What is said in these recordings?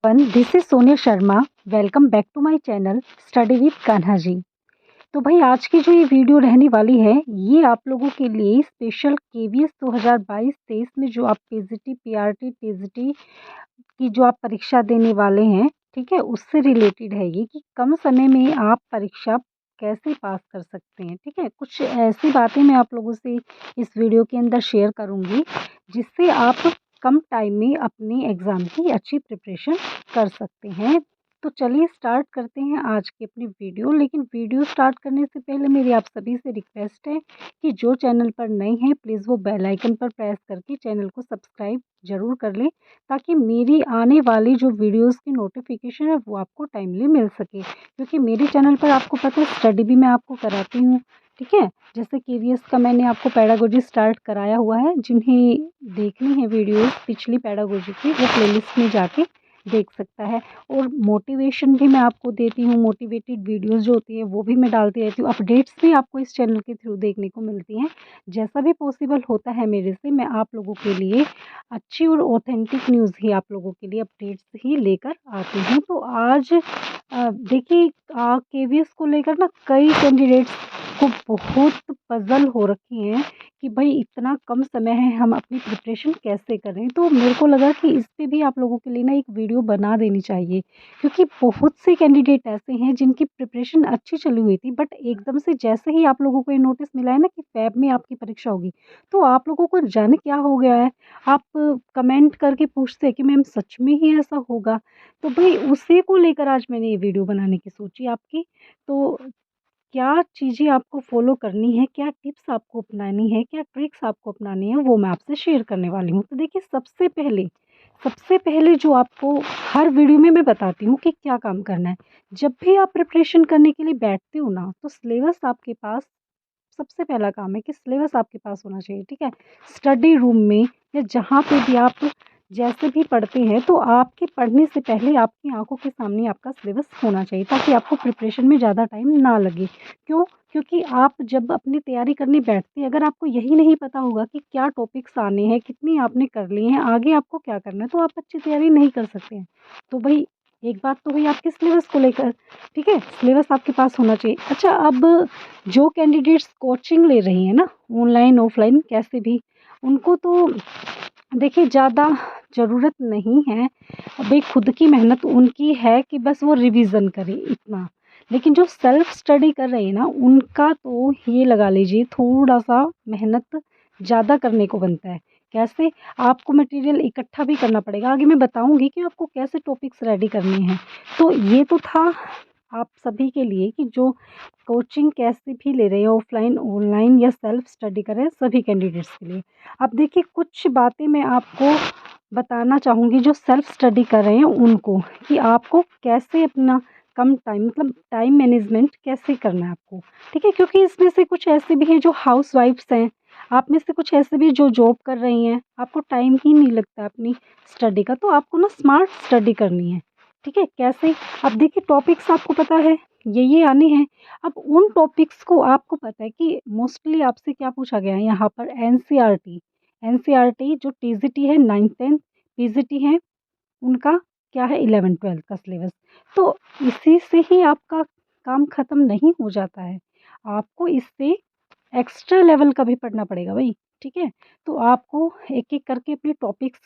This is Sonia Sharma. Welcome back to my channel study with Kanha ji. तो भाई आज की जो ये वीडियो रहने वाली है ये आप लोगों के लिए स्पेशल केवीएस 2022-23 में जो आप पीजीटी पीआरटी टीजीटी की जो आप परीक्षा देने वाले हैं, ठीक है, उससे रिलेटेड है ये कि कम समय में आप परीक्षा कैसे पास कर सकते हैं। ठीक है, कुछ ऐसी बातें मैं आप लोगों से इस वीडियो के अंदर शेयर करूँगी जिससे आप कम टाइम में अपने एग्ज़ाम की अच्छी प्रिपरेशन कर सकते हैं। तो चलिए स्टार्ट करते हैं आज की अपनी वीडियो। लेकिन वीडियो स्टार्ट करने से पहले मेरी आप सभी से रिक्वेस्ट है कि जो चैनल पर नए हैं प्लीज़ वो बेल आइकन पर प्रेस करके चैनल को सब्सक्राइब ज़रूर कर लें, ताकि मेरी आने वाली जो वीडियोस की नोटिफिकेशन है वो आपको टाइमली मिल सके। क्योंकि मेरे चैनल पर आपको पता है स्टडी भी मैं आपको कराती हूँ। ठीक है, जैसे केवीएस का मैंने आपको पेडागोजी स्टार्ट कराया हुआ है। जिन्हें देखनी है वीडियोस पिछली पेडागोजी की वो प्लेलिस्ट में जाके देख सकता है। और मोटिवेशन भी मैं आपको देती हूँ, मोटिवेटेड वीडियोस जो होती है वो भी मैं डालती रहती हूँ। अपडेट्स भी आपको इस चैनल के थ्रू देखने को मिलती हैं। जैसा भी पॉसिबल होता है मेरे से मैं आप लोगों के लिए अच्छी और ऑथेंटिक न्यूज़ ही आप लोगों के लिए अपडेट्स ही लेकर आती हूँ। तो आज देखिए केवीएस को लेकर ना कई कैंडिडेट्स को बहुत पजल हो रखी हैं कि भाई इतना कम समय है, हम अपनी प्रिपरेशन कैसे करें। तो मेरे को लगा कि इस पे भी आप लोगों के लिए ना एक वीडियो बना देनी चाहिए, क्योंकि बहुत से कैंडिडेट ऐसे हैं जिनकी प्रिपरेशन अच्छी चली हुई थी, बट एकदम से जैसे ही आप लोगों को ये नोटिस मिला है ना कि फेब में आपकी परीक्षा होगी, तो आप लोगों को जाने क्या हो गया है। आप कमेंट करके पूछते हैं कि मैम सच में ही ऐसा होगा। तो भाई उसी को लेकर आज मैंने ये वीडियो बनाने की सोची आपकी। तो क्या चीज़ें आपको फ़ॉलो करनी है, क्या टिप्स आपको अपनानी है, क्या ट्रिक्स आपको अपनानी है, वो मैं आपसे शेयर करने वाली हूँ। तो देखिए सबसे पहले जो आपको हर वीडियो में मैं बताती हूँ कि क्या काम करना है। जब भी आप प्रिपरेशन करने के लिए बैठते हो ना, तो सिलेबस आपके पास सबसे पहला काम है कि सिलेबस आपके पास होना चाहिए। ठीक है, स्टडी रूम में या जहाँ पे भी आप जैसे भी पढ़ते हैं, तो आपके पढ़ने से पहले आपकी आंखों के सामने आपका सिलेबस होना चाहिए, ताकि आपको प्रिपरेशन में ज़्यादा टाइम ना लगे। क्यों? क्योंकि आप जब अपनी तैयारी करने बैठते हैं, अगर आपको यही नहीं पता होगा कि क्या टॉपिक्स आने हैं, कितनी आपने कर लिए हैं, आगे आपको क्या करना है, तो आप अच्छी तैयारी नहीं कर सकते हैं। तो भाई एक बात तो हुई आपके सिलेबस को लेकर। ठीक है, सिलेबस आपके पास होना चाहिए। अच्छा, अब जो कैंडिडेट्स कोचिंग ले रही हैं ना, ऑनलाइन ऑफलाइन कैसे भी, उनको तो देखिए ज़्यादा ज़रूरत नहीं है। भाई खुद की मेहनत उनकी है कि बस वो रिवीजन करें इतना। लेकिन जो सेल्फ स्टडी कर रहे हैं ना, उनका तो ये लगा लीजिए थोड़ा सा मेहनत ज़्यादा करने को बनता है। कैसे? आपको मटेरियल इकट्ठा भी करना पड़ेगा। आगे मैं बताऊंगी कि आपको कैसे टॉपिक्स रेडी करने हैं। तो ये तो था आप सभी के लिए कि जो कोचिंग कैसे भी ले रहे हैं, ऑफलाइन ऑनलाइन या सेल्फ स्टडी कर रहे हैं, सभी कैंडिडेट्स के लिए। अब देखिए कुछ बातें मैं आपको बताना चाहूँगी जो सेल्फ स्टडी कर रहे हैं उनको, कि आपको कैसे अपना कम टाइम मतलब टाइम मैनेजमेंट कैसे करना है आपको। ठीक है, क्योंकि इसमें से कुछ ऐसे भी हैं जो हाउस वाइफ्स हैं, आप में से कुछ ऐसे भी जो जॉब कर रही हैं, आपको टाइम ही नहीं लगता अपनी स्टडी का। तो आपको ना स्मार्ट स्टडी करनी है। ठीक है, कैसे? अब देखिए टॉपिक्स आपको पता है ये आने हैं। अब उन टॉपिक्स को आपको पता है कि मोस्टली आपसे क्या पूछा गया है यहाँ पर, एनसीईआरटी जो टीजीटी है 9th-10th, पीजीटी है उनका क्या है 11th-12th का सिलेबस। तो इसी से ही आपका काम ख़त्म नहीं हो जाता है, आपको इससे एक्स्ट्रा लेवल का भी पढ़ना पड़ेगा भाई। ठीक है, तो आपको एक-एक करके अपने टॉपिक्स,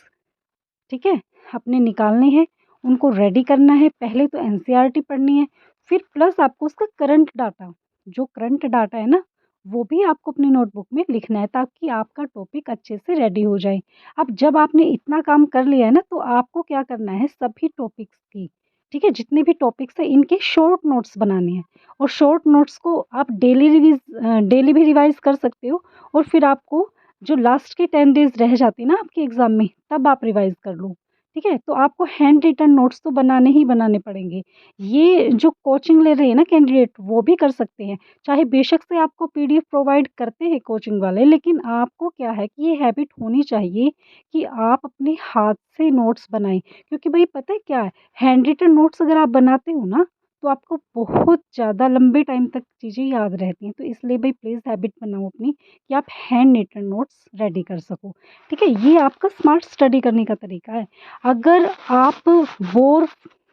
ठीक है, अपने निकालने हैं, उनको रेडी करना है। पहले तो एनसीईआरटी पढ़नी है, फिर प्लस आपको उसका करंट डाटा, जो करंट डाटा है ना, वो भी आपको अपनी नोटबुक में लिखना है, ताकि आपका टॉपिक अच्छे से रेडी हो जाए। अब जब आपने इतना काम कर लिया है ना, तो आपको क्या करना है, सभी टॉपिक्स की, ठीक है, जितने भी टॉपिक्स हैं इनके शॉर्ट नोट्स बनाने हैं। और शॉर्ट नोट्स को आप डेली भी रिवाइज़ कर सकते हो, और फिर आपको जो लास्ट के 10 डेज़ रह जाते हैं ना आपके एग्ज़ाम में, तब आप रिवाइज़ कर लो। ठीक है, तो आपको हैंड रिटन नोट्स तो बनाने ही बनाने पड़ेंगे। ये जो कोचिंग ले रहे हैं ना कैंडिडेट, वो भी कर सकते हैं। चाहे बेशक से आपको पीडीएफ प्रोवाइड करते हैं कोचिंग वाले, लेकिन आपको क्या है कि ये हैबिट होनी चाहिए कि आप अपने हाथ से नोट्स बनाएँ। क्योंकि भई पता है क्या है, हैंड रिटन नोट्स अगर आप बनाते हो ना, तो आपको बहुत ज़्यादा लंबे टाइम तक चीज़ें याद रहती हैं। तो इसलिए भाई प्लीज़ हैबिट बनाओ अपनी कि आप हैंड रिटन नोट्स रेडी कर सको, ठीक है? ये आपका स्मार्ट स्टडी करने का तरीका है। अगर आप बोर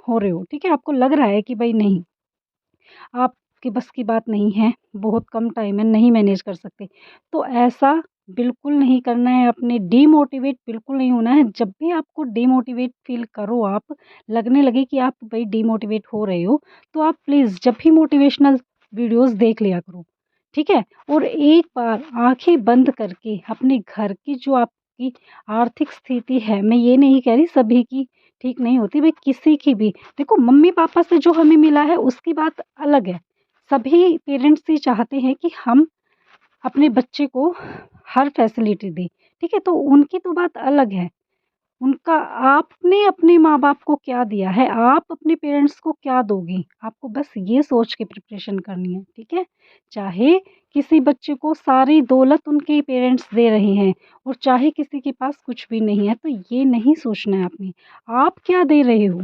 हो रहे हो, ठीक है? आपको लग रहा है कि भाई नहीं, आपके बस की बात नहीं है, बहुत कम टाइम है, नहीं मैनेज कर सकते, तो ऐसा बिल्कुल नहीं करना है, अपने डीमोटिवेट बिल्कुल नहीं होना है। जब भी आपको डीमोटिवेट फ़ील करो आप, लगने लगे कि आप भई डीमोटिवेट हो रहे हो, तो आप प्लीज़ जब भी मोटिवेशनल वीडियोज़ देख लिया करो, ठीक है? और एक बार आँखें बंद करके अपने घर की जो आपकी आर्थिक स्थिति है, मैं ये नहीं कह रही सभी की ठीक नहीं होती, भई किसी की भी। देखो मम्मी-पापा से जो हमें मिला है उसकी बात अलग है। सभी पेरेंट्स ये चाहते हैं कि हम अपने बच्चे को हर फैसिलिटी दें, ठीक है? तो उनकी तो बात अलग है। उनका आपने अपने माँ-बाप को क्या दिया है, आप अपने पेरेंट्स को क्या दोगे? आपको बस ये सोच के प्रिपरेशन करनी है, ठीक है? चाहे किसी बच्चे को सारी दौलत उनके पेरेंट्स दे रहे हैं और चाहे किसी के पास कुछ भी नहीं है, तो ये नहीं सोचना है आपने। आप क्या दे रहे हो,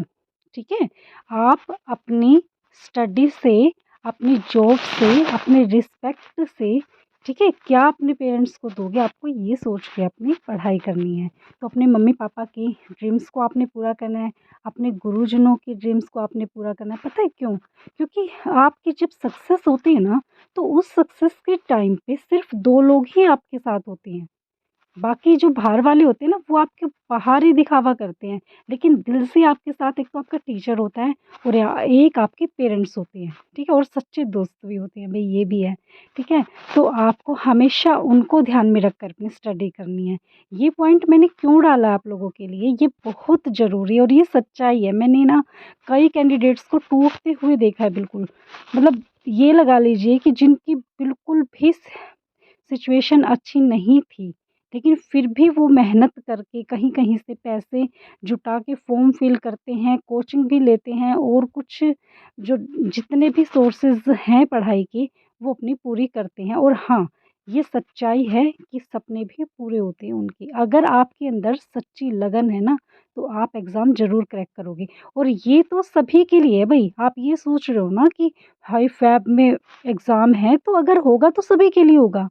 ठीक है? आप अपनी स्टडी से, अपनी जॉब से, अपने रिस्पेक्ट से, ठीक है? क्या अपने पेरेंट्स को दोगे, आपको ये सोच के अपनी पढ़ाई करनी है। तो अपने मम्मी-पापा की ड्रीम्स को आपने पूरा करना है, अपने गुरुजनों की ड्रीम्स को आपने पूरा करना है। पता है क्यों? क्योंकि आपकी जब सक्सेस होती है ना, तो उस सक्सेस के टाइम पे सिर्फ़ 2 लोग ही आपके साथ होते हैं। बाकी जो बाहर वाले होते हैं ना, वो आपके बाहर ही दिखावा करते हैं, लेकिन दिल से आपके साथ एक तो आपका टीचर होता है और या एक आपके पेरेंट्स होते हैं, ठीक है? और सच्चे दोस्त भी होते हैं, भई ये भी है, ठीक है? तो आपको हमेशा उनको ध्यान में रखकर अपनी स्टडी करनी है। ये पॉइंट मैंने क्यों डाला आप लोगों के लिए, ये बहुत ज़रूरी है और ये सच्चाई है। मैंने ना कई कैंडिडेट्स को टूटते हुए देखा है बिल्कुल, मतलब ये लगा लीजिए कि जिनकी बिल्कुल भी सिचुएशन अच्छी नहीं थी, लेकिन फिर भी वो मेहनत करके कहीं-कहीं से पैसे जुटा के फॉर्म फिल करते हैं, कोचिंग भी लेते हैं और कुछ जो जितने भी सोर्सेज़ हैं पढ़ाई के, वो अपनी पूरी करते हैं। और हाँ, ये सच्चाई है कि सपने भी पूरे होते हैं उनके। अगर आपके अंदर सच्ची लगन है ना, तो आप एग्ज़ाम ज़रूर क्रैक करोगे। और ये तो सभी के लिए है भई, आप ये सोच रहे हो ना कि हाई फ़ैब में एग्ज़ाम है, तो अगर होगा तो सभी के लिए होगा।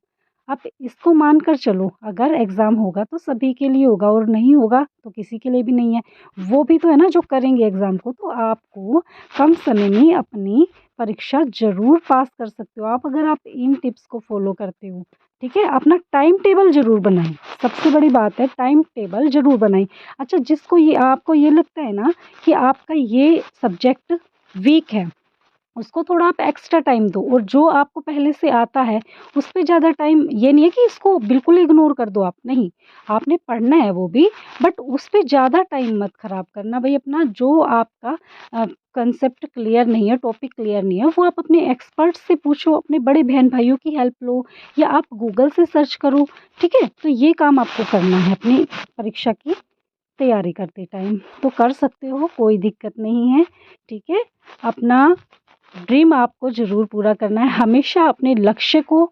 आप इसको मानकर चलो, अगर एग्ज़ाम होगा तो सभी के लिए होगा और नहीं होगा तो किसी के लिए भी नहीं है। वो भी तो है ना जो करेंगे एग्ज़ाम को, तो आपको कम समय में अपनी परीक्षा ज़रूर पास कर सकते हो आप, अगर आप इन टिप्स को फ़ॉलो करते हो, ठीक है? अपना टाइम टेबल ज़रूर बनाएँ, सबसे बड़ी बात है टाइम टेबल ज़रूर बनाएँ। अच्छा, जिसको ये आपको ये लगता है ना कि आपका ये सब्जेक्ट वीक है, उसको थोड़ा आप एक्स्ट्रा टाइम दो और जो आपको पहले से आता है, उस पे ज़्यादा टाइम, ये नहीं है कि इसको बिल्कुल इग्नोर कर दो आप, नहीं, आपने पढ़ना है वो भी, बट उस पे ज़्यादा टाइम मत ख़राब करना भई अपना। जो आपका कंसेप्ट क्लियर नहीं है, टॉपिक क्लियर नहीं है, वो आप अपने एक्सपर्ट से पूछो, अपने बड़े बहन-भाइयों की हेल्प लो या आप गूगल से सर्च करो, ठीक है? तो ये काम आपको करना है अपनी परीक्षा की तैयारी करते टाइम। तो कर सकते हो, कोई दिक्कत नहीं है, ठीक है? अपना ड्रीम आपको ज़रूर पूरा करना है, हमेशा अपने लक्ष्य को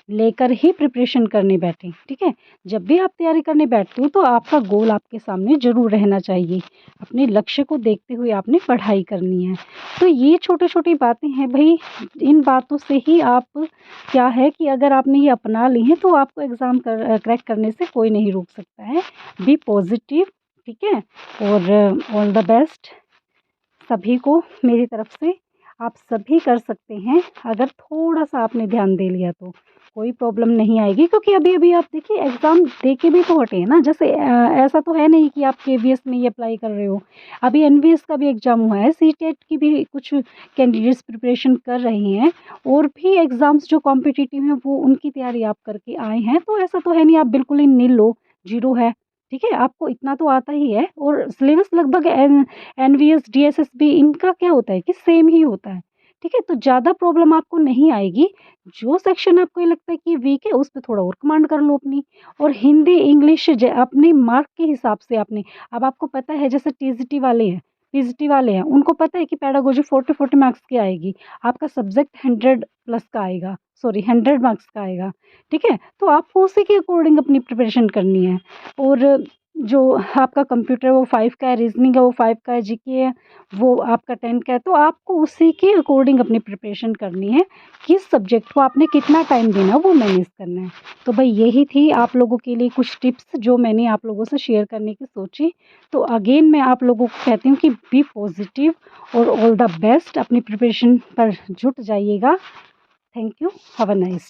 लेकर ही प्रिपरेशन करने बैठें, ठीक है? जब भी आप तैयारी करने बैठते हो तो आपका गोल आपके सामने ज़रूर रहना चाहिए, अपने लक्ष्य को देखते हुए आपने पढ़ाई करनी है। तो ये छोटी-छोटी बातें हैं भई, इन बातों से ही आप क्या है कि अगर आपने ये अपना ली हैं तो आपको एग्ज़ाम क्रैक करने से कोई नहीं रोक सकता है। बी पॉज़िटिव, ठीक है? और ऑल द बेस्ट सभी को मेरी तरफ से। आप सभी कर सकते हैं, अगर थोड़ा-सा आपने ध्यान दे लिया तो। कोई प्रॉब्लम नहीं आएगी, क्योंकि अभी-अभी आप देखिए एग्ज़ाम दे के भी तो हटे हैं ना। जैसे ऐसा तो है नहीं कि आप केवीएस में ही अप्लाई कर रहे हो। अभी एनवीएस का भी एग्ज़ाम हुआ है, सीटेट की भी कुछ कैंडिडेट्स प्रिपरेशन कर रहे हैं और भी एग्ज़ाम्स जो कॉम्पिटिटिव हैं वो उनकी तैयारी आप करके आए हैं। तो ऐसा तो है नहीं आप बिल्कुल ही निल हो, ज़ीरो है, ठीक है? आपको इतना तो आता ही है और सिलेबस लगभग एनवीएस, डीएसएसबी इनका क्या होता है कि सेम ही होता है, ठीक है? तो ज़्यादा प्रॉब्लम आपको नहीं आएगी। जो सेक्शन आपको ये लगता है कि वीक है, उस पे थोड़ा और कमांड कर लो अपनी। और हिंदी, इंग्लिश अपने मार्क के हिसाब से आपने, अब आपको पता है जैसे टीजीटी वाले हैं, पीजीटी वाले हैं, उनको पता है कि पेडागोजी 40-40 मार्क्स की आएगी, आपका सब्जेक्ट 100 प्लस का आएगा, सॉरी 100 मार्क्स का आएगा, ठीक है? तो आपको उसी के अकॉर्डिंग अपनी प्रिपरेशन करनी है। और जो आपका कंप्यूटर वो 5 का है, रीज़निंग है वो 5 का है, जीके है वो आपका 10 का है, तो आपको उसी के अकॉर्डिंग अपनी प्रिपरेशन करनी है। किस सब्जेक्ट को आपने कितना टाइम देना है वो मैनेज करना है। तो भाई यही थी आप लोगों के लिए कुछ टिप्स जो मैंने आप लोगों से शेयर करने की सोची। तो अगेन मैं आप लोगों को कहती हूँ कि बी पॉजिटिव और ऑल द बेस्ट, अपनी प्रिपरेशन पर जुट जाइएगा। Thank you, have a nice